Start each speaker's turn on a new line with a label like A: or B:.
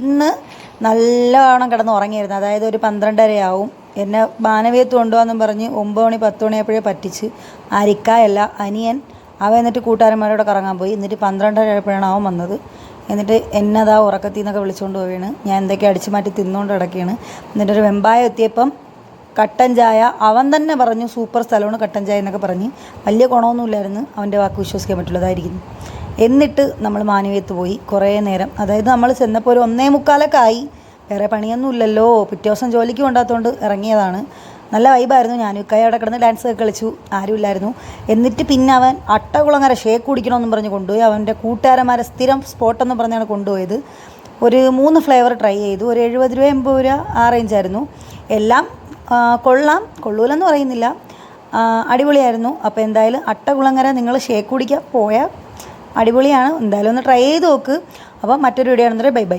A: ഇന്ന് നല്ലവണ്ണം കിടന്ന് ഉറങ്ങിയായിരുന്നു. അതായത് ഒരു 12:30 എന്നെ മാനവീയത്ത് കൊണ്ടുപോകാമെന്നും പറഞ്ഞ് 9 മണി 10 മണിയായപ്പോഴേ പറ്റിച്ച്. അരിക്കായല്ല അനിയൻ. അവൻ എന്നിട്ട് കൂട്ടുകാരന്മാരോട് കറങ്ങാൻ പോയി. എന്നിട്ട് 12:30 ആയപ്പോഴാണ് അവൻ വന്നത്. എന്നിട്ട് എന്നതാ ഉറക്കത്തിൽ നിന്നൊക്കെ വിളിച്ചുകൊണ്ട് പോവുകയാണ്. ഞാൻ എന്തൊക്കെ അടിച്ചു മാറ്റി തിന്നുകൊണ്ട് കിടക്കുകയാണ്. എന്നിട്ടൊരു വെമ്പായം എത്തിയപ്പം കട്ടൻ ചായ അവൻ തന്നെ പറഞ്ഞു സൂപ്പർ സ്ഥലമാണ് കട്ടൻ ചായ എന്നൊക്കെ പറഞ്ഞ്. വലിയ ഗുണമൊന്നുമില്ലായിരുന്നു, അവൻ്റെ വാക്ക് വിശ്വസിക്കാൻ പറ്റുള്ളതായിരിക്കുന്നു. എന്നിട്ട് നമ്മൾ മാനവീയത്ത് പോയി കുറേ നേരം. അതായത് നമ്മൾ ചെന്നപ്പോൾ ഒരു 1:45 ആയി. വേറെ പണിയൊന്നുമില്ലല്ലോ, പിറ്റേ ദിവസം ജോലിക്ക് കൊണ്ടാത്തതുകൊണ്ട് ഇറങ്ങിയതാണ്. നല്ല വൈബായിരുന്നു. ഞാനും ഇക്കായ അവിടെ കിടന്ന് ഡാൻസ് ഒക്കെ കളിച്ചു, ആരുമില്ലായിരുന്നു. എന്നിട്ട് പിന്നെ അവൻ അട്ടകുളങ്ങര ഷേക്ക് കുടിക്കണമെന്നും പറഞ്ഞ് കൊണ്ടുപോയി. അവൻ്റെ കൂട്ടുകാരന്മാരെ സ്ഥിരം സ്പോട്ടെന്ന് പറഞ്ഞാണ് കൊണ്ടുപോയത്. ഒരു 3 ഫ്ലേവർ ട്രൈ ചെയ്തു. ഒരു 70 രൂപ 80 രൂപ ആ റേഞ്ചായിരുന്നു. എല്ലാം കൊള്ളാം, കൊള്ളൂലെന്ന് പറയുന്നില്ല, അടിപൊളിയായിരുന്നു. അപ്പോൾ എന്തായാലും അട്ടകുളങ്ങര നിങ്ങൾ ഷേക്ക് കുടിക്കാൻ പോയാൽ അടിപൊളിയാണ്. എന്തായാലും ഒന്ന് ട്രൈ ചെയ്ത് നോക്ക്. അപ്പോൾ മറ്റൊരു വീഡിയോ ആണെന്നൊരു ബൈ ബൈ.